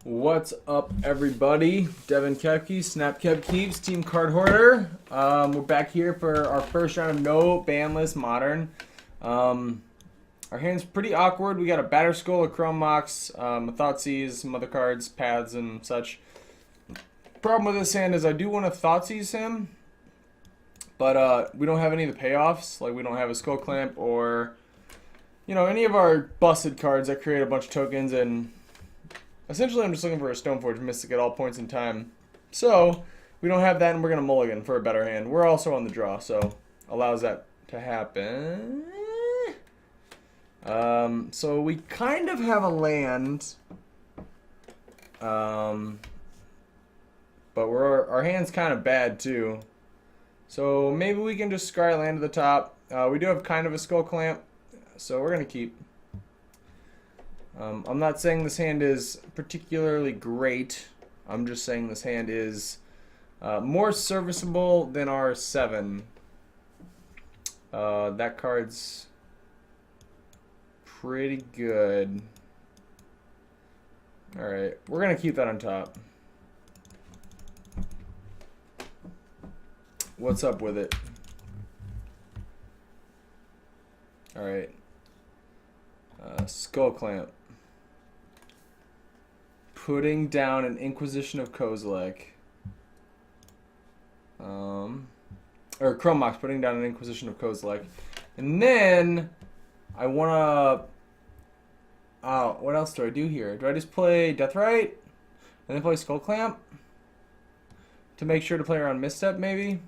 What's up, everybody? Devin Koepkeeps, Snap Koepkeeps, Team Cardhoarder. We're back here for our first round of no banless modern. Our hand's pretty awkward. We got a Batter Skull, a Chrome Mox, a Thoughtseize, some other cards, paths, and such. Problem with this hand is I do want to Thoughtseize him, but we don't have any of the payoffs. Like, we don't have a Skull Clamp or, you know, any of our busted cards that create a bunch of tokens. And essentially, I'm just looking for a Stoneforge Mystic at all points in time. So, we don't have that, and we're going to Mulligan for a better hand. We're also on the draw, so allows that to happen. So we kind of have a land, but our hand's kind of bad too. So maybe we can just scry land to the top. We do have kind of a Skull Clamp, so we're going to keep. I'm not saying this hand is particularly great. I'm just saying this hand is more serviceable than our 7. That card's pretty good. Alright, we're going to keep that on top. What's up with it? Alright. Skull Clamp. Putting down an Inquisition of Kozilek. Or Chrome Mox putting down an Inquisition of Kozilek. And then I want to... Oh, what else do I do here? Do I just play Deathrite? And then play Skull Clamp? To make sure to play around Misstep, maybe?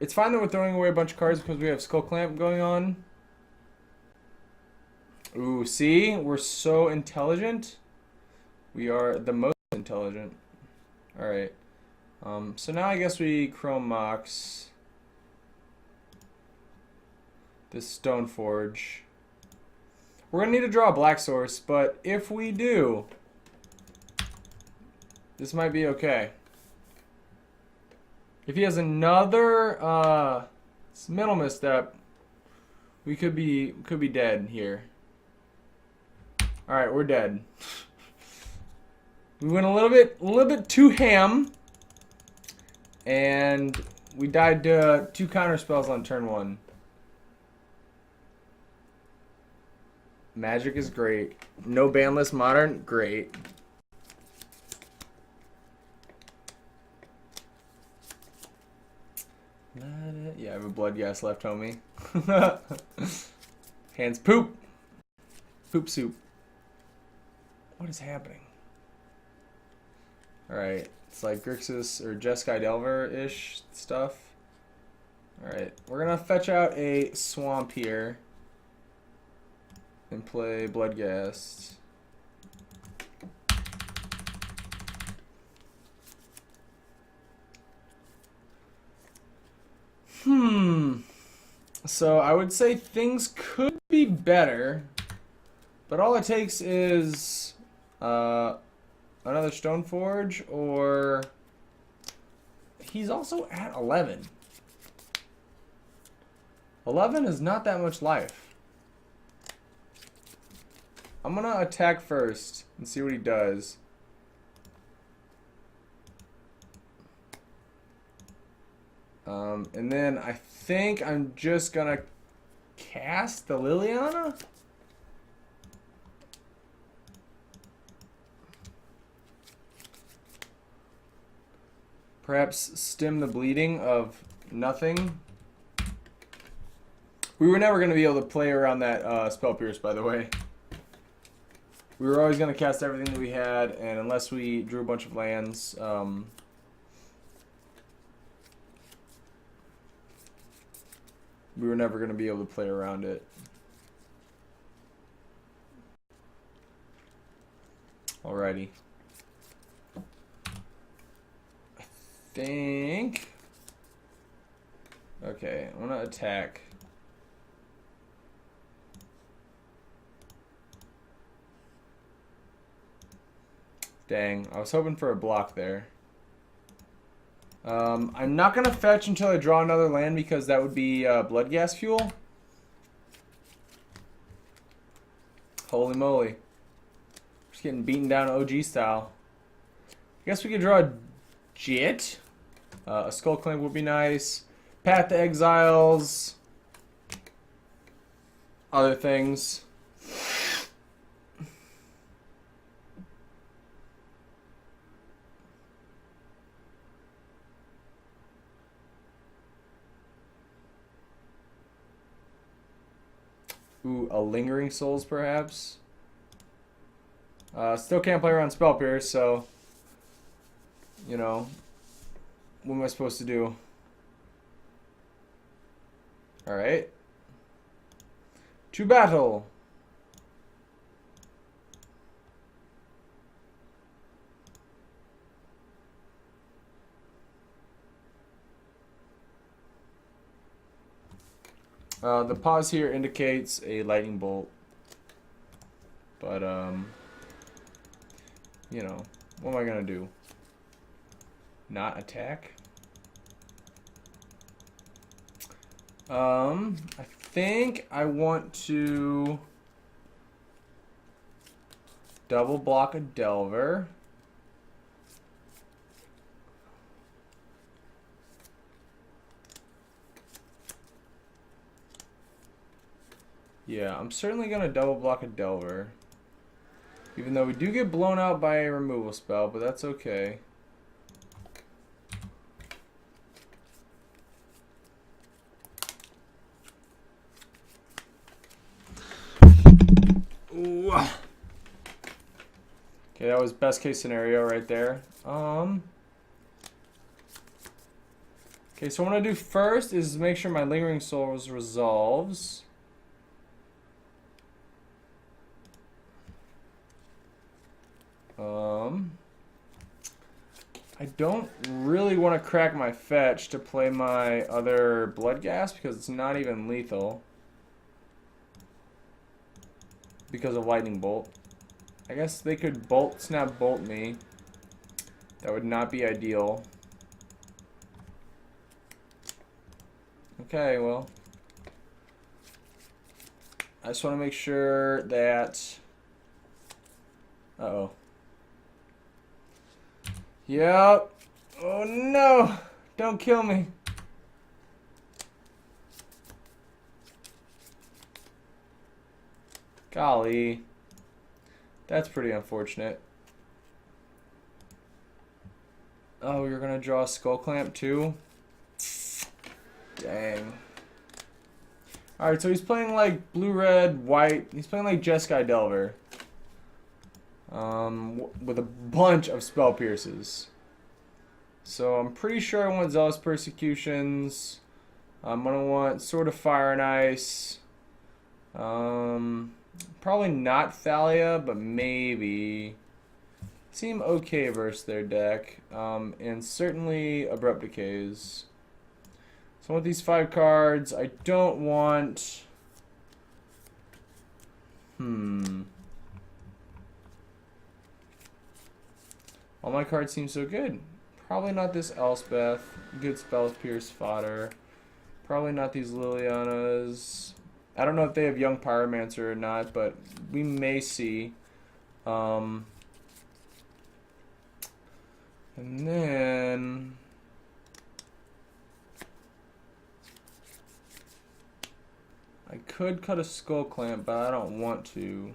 It's fine that we're throwing away a bunch of cards because we have Skull Clamp going on. Ooh, see? We're so intelligent. We are the most intelligent. Alright. So now I guess we Chrome Mox this Stoneforge. We're going to need to draw a black source, but if we do, this might be okay. If he has another middle misstep, we could be dead here. All right, we're dead. We went a little bit too ham, and we died to 2 counter spells on turn 1. Magic is great. No banless modern, great. Yeah, I have a blood gas left, homie. Hands poop. Poop soup. What is happening? Alright, it's like Grixis or Jeskai Delver-ish stuff. Alright, we're gonna fetch out a swamp here and play Bloodghast. So I would say things could be better, but all it takes is another Stoneforge, or he's also at 11. 11 is not that much life. I'm going to attack first and see what he does. And then I think I'm just going to cast the Liliana. Perhaps stem the bleeding of nothing. We were never going to be able to play around that Spell Pierce, by the way. We were always going to cast everything that we had, and unless we drew a bunch of lands, we were never going to be able to play around it. Alrighty. I think... Okay, I'm going to attack. Dang, I was hoping for a block there. I'm not going to fetch until I draw another land because that would be Bloodghast fuel. Holy moly. Just getting beaten down OG style. I guess we could draw a Jit. A Skull Clamp would be nice. Path to Exiles. Other things. Ooh, a Lingering Souls, perhaps. Still can't play around Spell Pierce, so, you know, what am I supposed to do? Alright. To battle. The pause here indicates a lightning bolt, but you know, what am I gonna do? Not attack? I think I want to double block a Delver. Yeah, I'm certainly going to double block a Delver. Even though we do get blown out by a removal spell, but that's okay. Ooh. Okay, that was best case scenario right there. Okay, so what I'm going to do first is make sure my Lingering Souls resolves. I don't really want to crack my fetch to play my other Bloodghast because it's not even lethal because of Lightning Bolt. I guess they could Snap Bolt me. That would not be ideal. Okay, well, I just want to make sure that... Uh-oh. Yep. Oh no! Don't kill me. Golly. That's pretty unfortunate. Oh, you're gonna draw a Skull Clamp too? Dang. Alright, so he's playing like blue, red, white. He's playing like Jeskai Delver. With a bunch of Spell Pierces. So I'm pretty sure I want Zealous Persecutions. I'm going to want Sword of Fire and Ice. Probably not Thalia, but maybe. Seem okay versus their deck. And certainly Abrupt Decays. So I want these 5 cards. I don't want... All my cards seem so good. Probably not this Elspeth. Good Spells Pierce fodder. Probably not these Lilianas. I don't know if they have Young Pyromancer or not, but we may see. And then... I could cut a Skull Clamp, but I don't want to.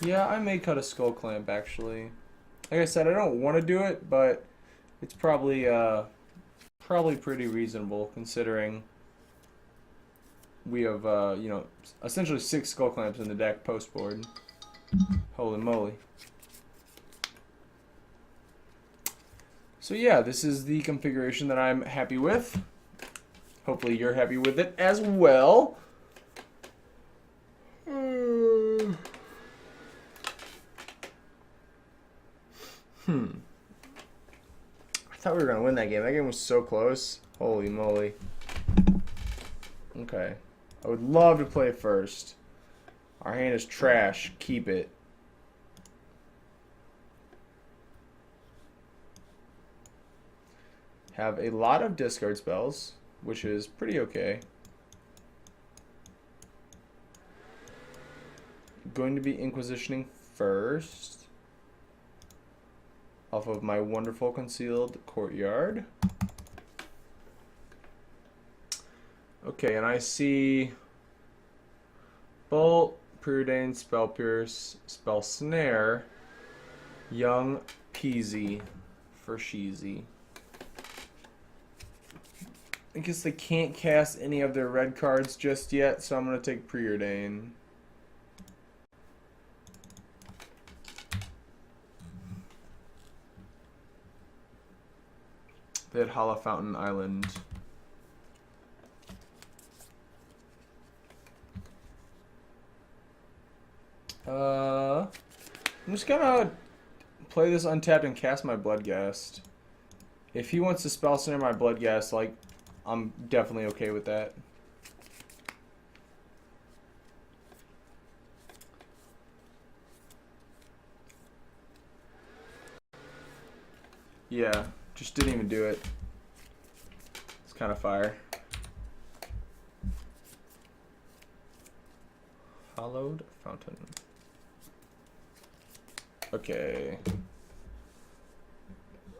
Yeah, I may cut a Skull Clamp, actually. Like I said, I don't want to do it, but it's probably pretty reasonable, considering we have, you know, essentially 6 Skull Clamps in the deck post-board. Holy moly. So yeah, this is the configuration that I'm happy with. Hopefully you're happy with it as well. I thought we were going to win that game. That game was so close. Holy moly. Okay. I would love to play first. Our hand is trash. Keep it. Have a lot of discard spells. which is pretty okay. Going to be inquisitioning first off of my wonderful concealed courtyard. Okay, and I see Bolt, Preordain, Spell Pierce, Spell Snare, Young Peasy for Sheezy. I guess they can't cast any of their red cards just yet, so I'm going to take Preordain. They had Hollow Fountain Island. I'm just gonna play this untapped and cast my Bloodghast. If he wants to Spell Snare my Bloodghast, like, I'm definitely okay with that. Yeah, just didn't even do it. It's kind of fire. Hollowed Fountain. Okay.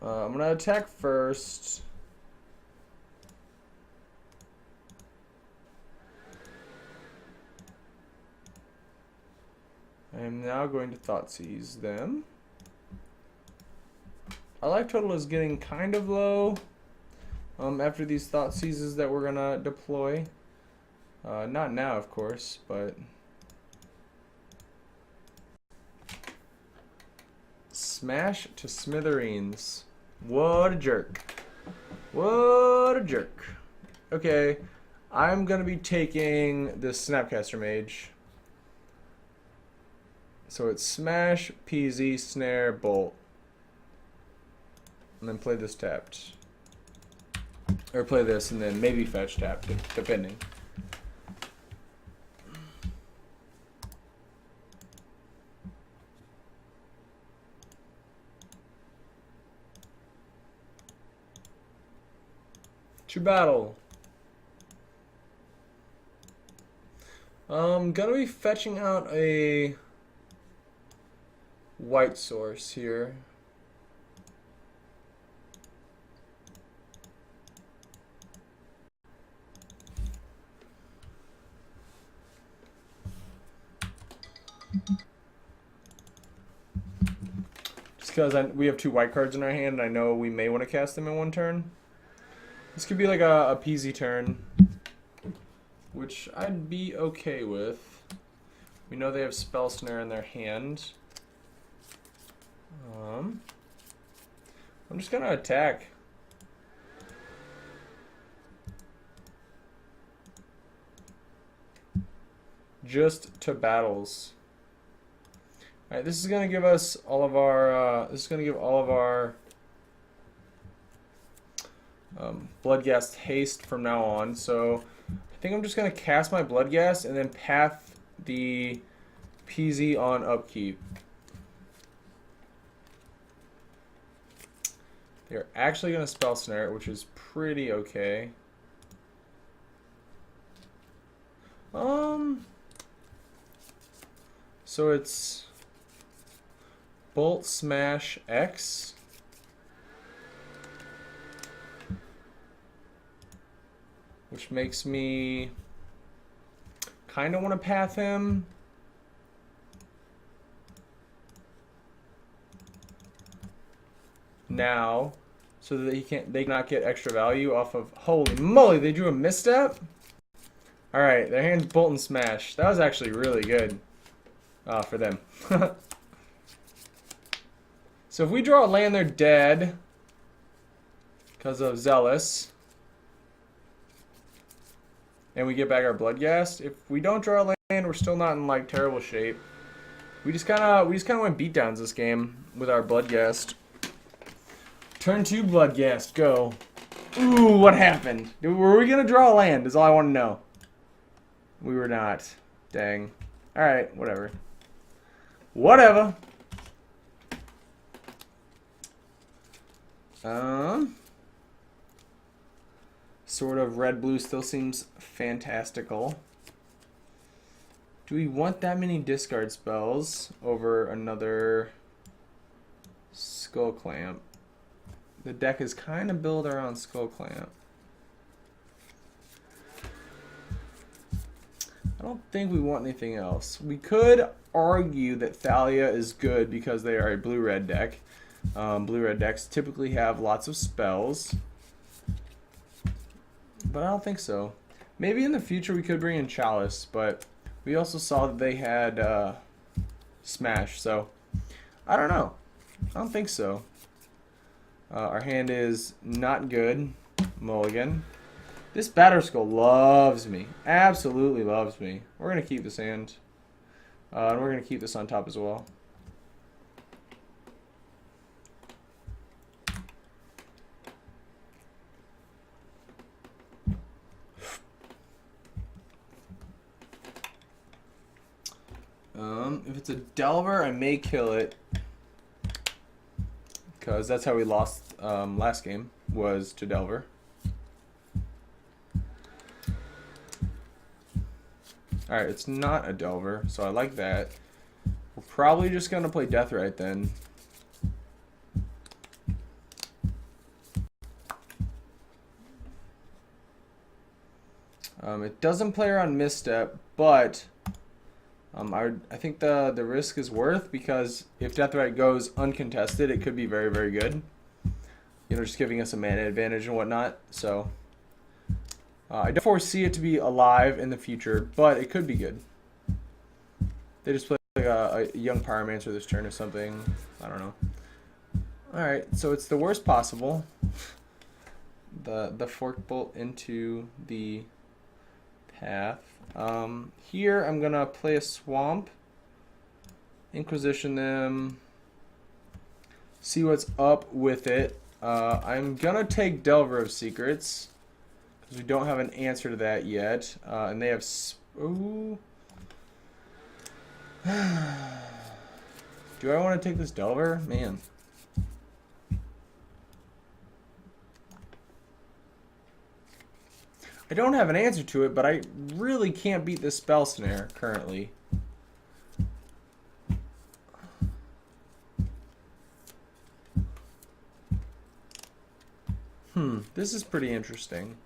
I'm gonna attack first. I am now going to Thoughtseize them. Our life total is getting kind of low after these Thoughtseizes that we're gonna deploy. Not now, of course, but smash to smithereens. What a jerk. What a jerk. Okay, I'm gonna be taking this Snapcaster Mage. So it's smash, peasy, snare, bolt. And then play this tapped. Or play this and then maybe fetch tapped, depending. To battle. I'm gonna be fetching out a white source here. Just because we have two white cards in our hand and I know we may want to cast them in one turn. This could be like a peasy turn, which I'd be okay with. We know they have Spell Snare in their hand. I'm just gonna attack. Just to battles. All right, this is gonna give us all of our. This is gonna give all of our Bloodghast haste from now on. So I think I'm just gonna cast my Bloodghast and then path the peasy on upkeep. They're actually gonna Spell Snare it, which is pretty okay. So it's Bolt Smash X. Which makes me kind of want to path him. Now, so that they cannot get extra value off of. Holy moly, they drew a misstep? Alright, their hand's Bolt and Smash. That was actually really good for them. So if we draw a land, they're dead because of Zealous. And we get back our Bloodghast. If we don't draw a land, we're still not in like terrible shape. We just kind of went beatdowns this game with our Bloodghast. Turn 2 Bloodghast, go. Ooh, what happened? Were we gonna draw a land? Is all I want to know. We were not. Dang. All right, whatever. Whatever. sort of red-blue still seems fantastical. Do we want that many discard spells over another Skull Clamp? The deck is kind of built around Skull Clamp. I don't think we want anything else. We could argue that Thalia is good because they are a blue-red deck. Blue-red decks typically have lots of spells. But I don't think so. Maybe in the future we could bring in Chalice, but we also saw that they had Smash, so I don't know. I don't think so. Our hand is not good. Mulligan. This Batterskull loves me. Absolutely loves me. We're going to keep this hand. And we're going to keep this on top as well. If it's a Delver, I may kill it. Because that's how we lost last game, was to Delver. Alright, it's not a Delver, so I like that. We're probably just going to play Deathrite then. It doesn't play around Misstep, but I think the risk is worth, because if Deathrite goes uncontested, it could be very, very good. You know, just giving us a mana advantage and whatnot. So I don't foresee it to be alive in the future, but it could be good. They just play like a young Pyromancer this turn or something. I don't know. Alright, so it's the worst possible. The Fork Bolt into the path. Here I'm gonna play a Swamp, Inquisition them, see what's up with it. I'm gonna take Delver of Secrets because we don't have an answer to that yet, and they have ooh. Do I want to take this Delver? Man. I don't have an answer to it, but I really can't beat this Spell Snare currently. This is pretty interesting.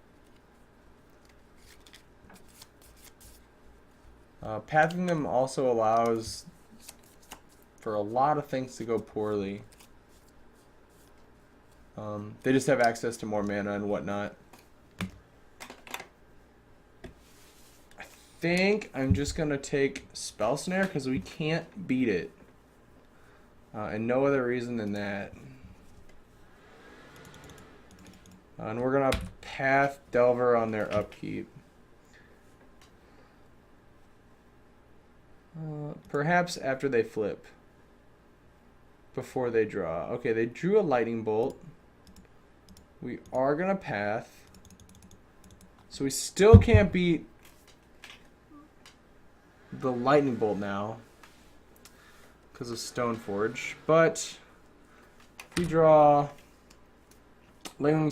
Pathing them also allows for a lot of things to go poorly. They just have access to more mana and whatnot. I think I'm just going to take Spell Snare because we can't beat it. And no other reason than that. And we're going to Path Delver on their upkeep. Perhaps after they flip. Before they draw. Okay, they drew a Lightning Bolt. We are going to Path. So we still can't beat the Lightning Bolt now because of Stoneforge. But if we draw Lingering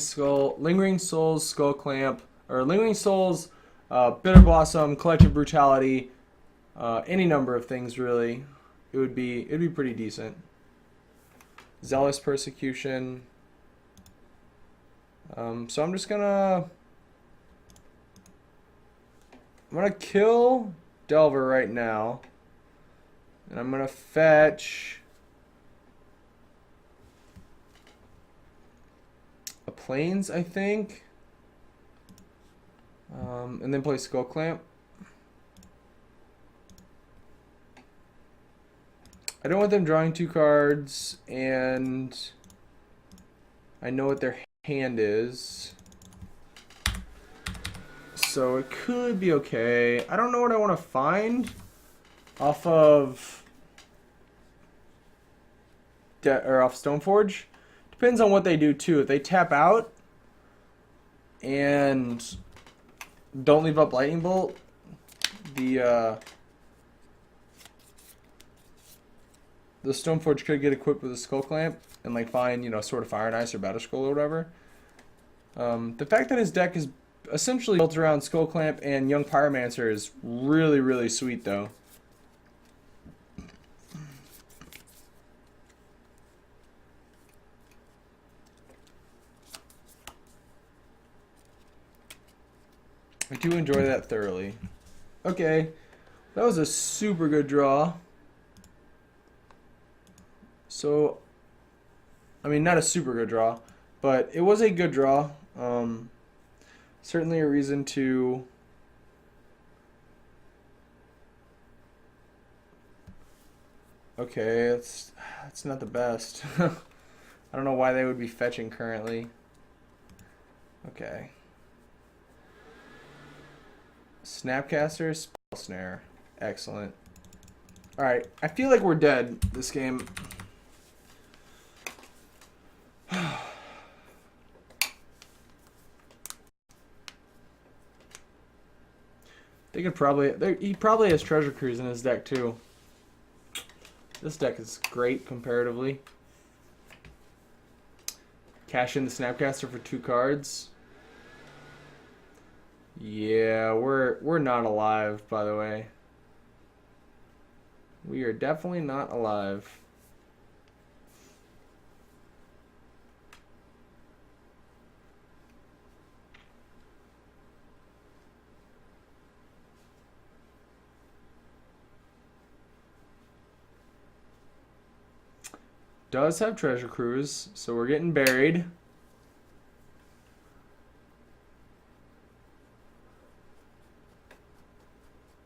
Souls, Skull Clamp, or Lingering Souls, Bitter Blossom, Collective Brutality, any number of things really, it'd be pretty decent. Zealous Persecution. So I'm gonna kill Delver right now, and I'm gonna fetch a Plains, I think, and then play Skull Clamp. I don't want them drawing 2 cards, and I know what their hand is, so it could be okay. I don't know what I want to find off of off Stoneforge. Depends on what they do too. If they tap out and don't leave up Lightning Bolt, the Stoneforge could get equipped with a Skull Clamp and like find, you know, Sword of Fire and Ice or Batterskull or whatever. The fact that his deck is essentially built around Skull Clamp and Young Pyromancer is really, really sweet, though. I do enjoy that thoroughly. Okay, that was a super good draw. So, I mean, not a super good draw, but it was a good draw. Certainly a reason to okay, that's not the best. I don't know why they would be fetching currently. Okay. Snapcaster, Spell Snare. Excellent. Alright, I feel like we're dead this game. They could probably... He probably has Treasure Cruise in his deck, too. This deck is great, comparatively. Cash in the Snapcaster for 2 cards. Yeah, we're not alive, by the way. We are definitely not alive. Does have Treasure Cruise, so we're getting buried.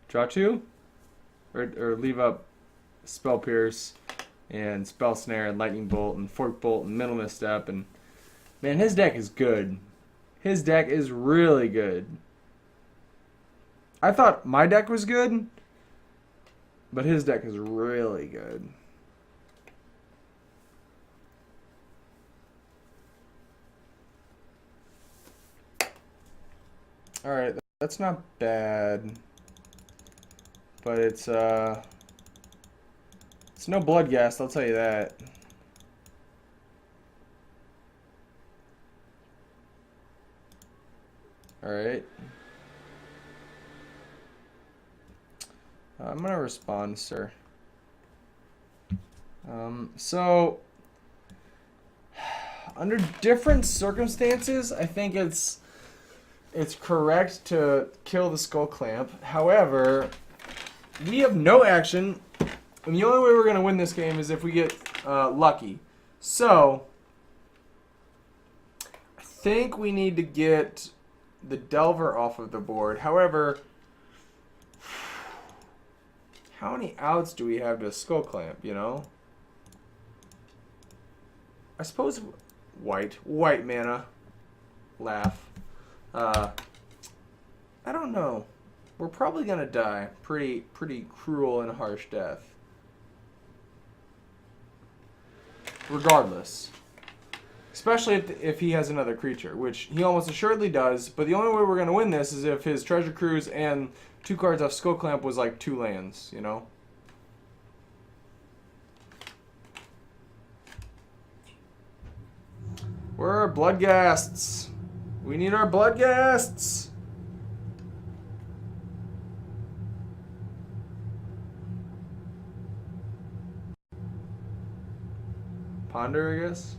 Draw 2? Or leave up Spell Pierce and Spell Snare and Lightning Bolt and Fork Bolt and Mental Misstep. And man, his deck is good. His deck is really good. I thought my deck was good, but his deck is really good. Alright, that's not bad. But it's no Bloodghast, I'll tell you that. Alright. I'm gonna respond, sir. So under different circumstances, I think it's correct to kill the Skull Clamp. However, we have no action, and the only way we're going to win this game is if we get lucky. So, I think we need to get the Delver off of the board. However, how many outs do we have to Skull Clamp, you know? I suppose white mana. Laugh. I don't know. We're probably gonna die. Pretty cruel and harsh death. Regardless. Especially if he has another creature, which he almost assuredly does, but the only way we're gonna win this is if his Treasure Cruise and 2 cards off Skull Clamp was like 2 lands, you know? Where are our Bloodghasts? We need our Bloodghasts! Ponder, I guess?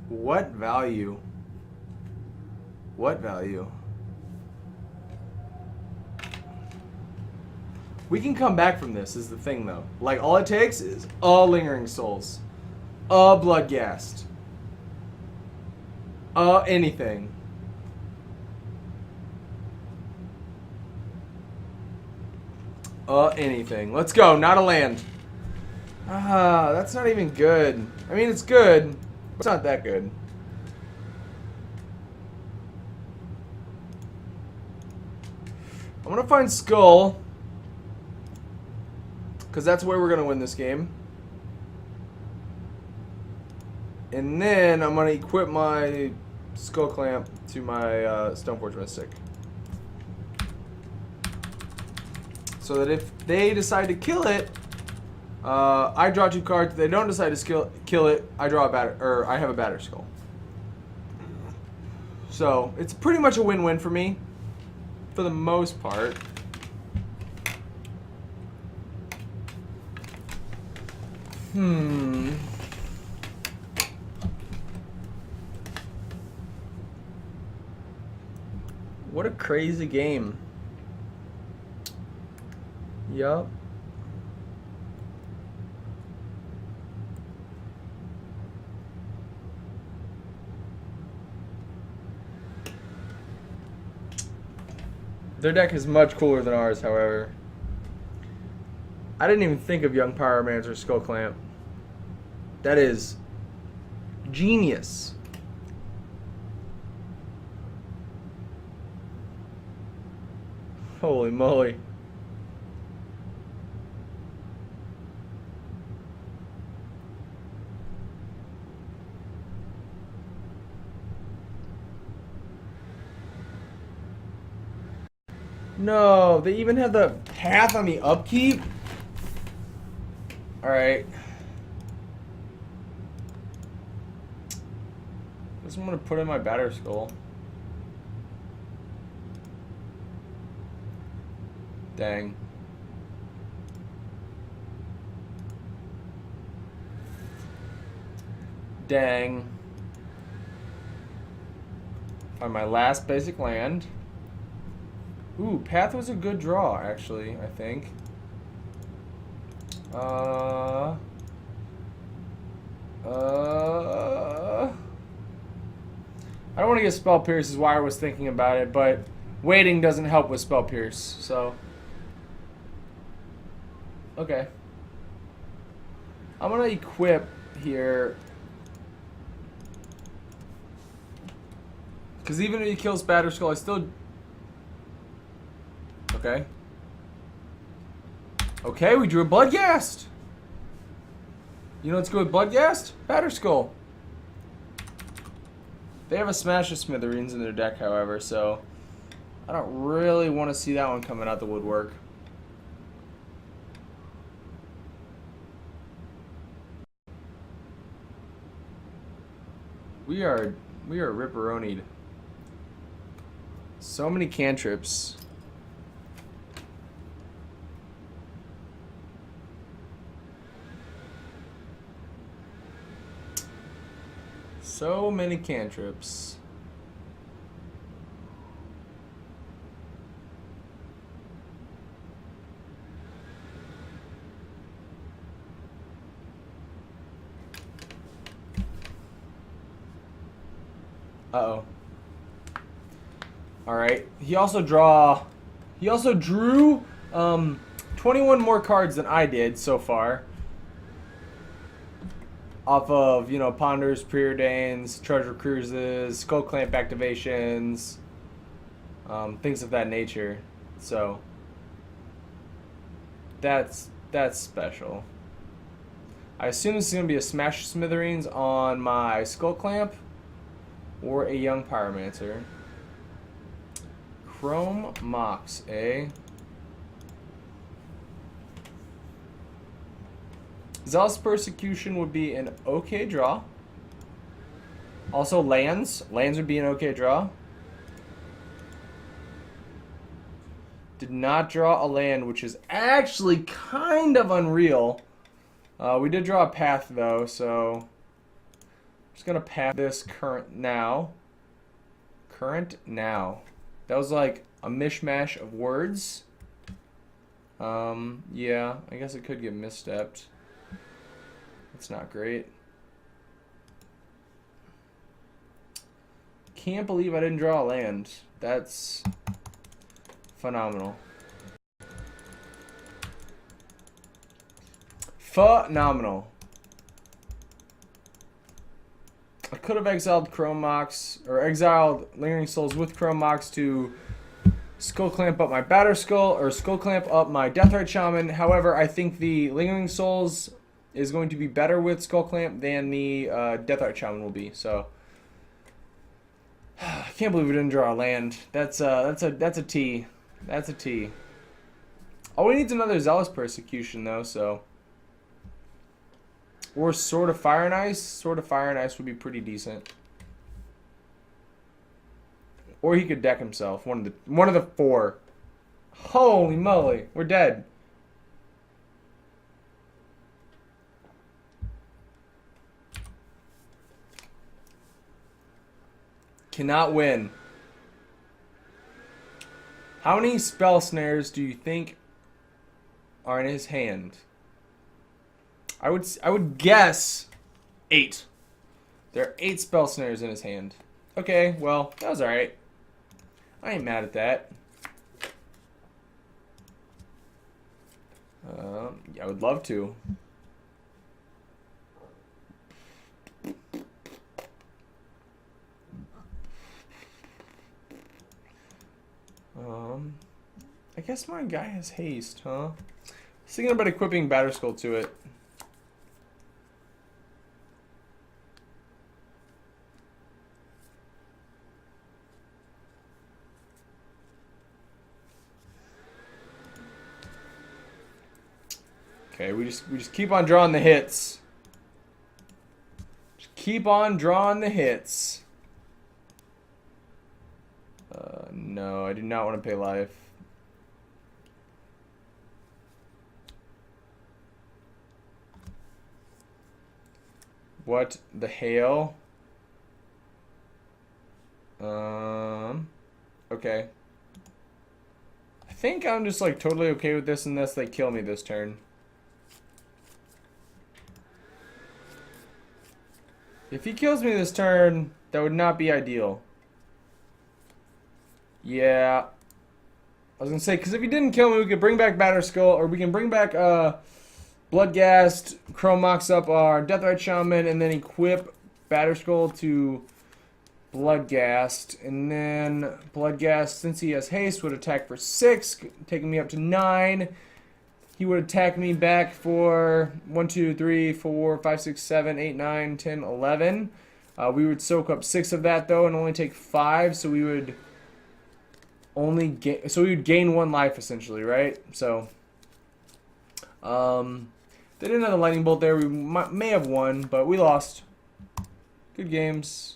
What value? What value? We can come back from this, is the thing, though. Like, all it takes is a Lingering Souls, a Bloodghast, anything. Anything. Let's go. Not a land. That's not even good. I mean, it's good, but it's not that good. I'm gonna find Skull, because that's where we're gonna win this game. And then I'm gonna equip my Skull Clamp to my Stoneforge Mystic, so that if they decide to kill it, I draw 2 cards. If they don't decide to kill it, I draw a batter, or I have a batter skull. So it's pretty much a win-win for me, for the most part. What a crazy game. Yup. Their deck is much cooler than ours, however. I didn't even think of Young Pyromancer Skull Clamp. That is genius. Holy moly. No, they even have the path on the upkeep? Alright. Guess I'm gonna put in my batter skull. Dang. Dang. Find my last basic land. Ooh, path was a good draw, actually, I think. I don't want to get Spell Pierce is why I was thinking about it, but waiting doesn't help with Spell Pierce, so. Okay. I'm going to equip here. Because even if he kills Batter Skull, I still... Okay. Okay, we drew a Bloodghast. You know what's good with Bloodghast? Batter Skull. They have a Smash of Smithereens in their deck, however, so I don't really want to see that one coming out the woodwork. We are ripperonied. So many cantrips. So many cantrips. Uh-oh. Alright. He also drew 21 more cards than I did so far. Off of, you know, Ponders, Preordains, Treasure Cruises, Skull Clamp activations, things of that nature. So that's special. I assume this is going to be a Smash Smithereens on my Skull Clamp or a Young Pyromancer. Chrome Mox, eh? Zealous Persecution would be an okay draw. Also lands. Lands would be an okay draw. Did not draw a land, which is actually kind of unreal. We did draw a path, though, so... I'm just going to path this current now. Current now. That was like a mishmash of words. Yeah, I guess it could get misstepped. That's not great. Can't believe I didn't draw a land. That's phenomenal. Phenomenal. I could have exiled Chrome Mox, or exiled Lingering Souls with Chrome Mox to Skull Clamp up my Batter Skull, or Skull Clamp up my Deathrite Shaman. However, I think the Lingering Souls is going to be better with Skull Clamp than the Deathrite Shaman will be. So I can't believe we didn't draw a land. That's a T. That's a T. All we need is another Zealous Persecution though, so Or Sword of Fire and Ice. Sword of Fire and Ice would be pretty decent. Or he could deck himself. One of the 4. Holy moly, we're dead. Cannot win. How many spell snares do you think are in his hand? I would guess 8. There are 8 spell snares in his hand. Okay, well, that was alright. I ain't mad at that. Yeah, I would love to. I guess my guy has haste, huh? I was thinking about equipping Batterskull to it. Okay, we just keep on drawing the hits. Just keep on drawing the hits. No, I do not want to pay life. What the hell? Okay. I think I'm just like totally okay with this unless they kill me this turn. If he kills me this turn, that would not be ideal. Yeah. I was going to say, because if he didn't kill me, we could bring back Batterskull, or we can bring back Bloodghast, Chrome Mox up our Deathrite Shaman, and then equip Batterskull to Bloodghast. And then Bloodghast, since he has haste, would attack for 6, taking me up to 9. He would attack me back for 1, 2, 3, 4, 5, 6, 7, 8, 9, 10, 11. We would soak up 6 of that, though, and only take 5, so we would only gain, so we would gain 1 life essentially, right? So they didn't have the lightning bolt there. We may have won, but we lost. Good games.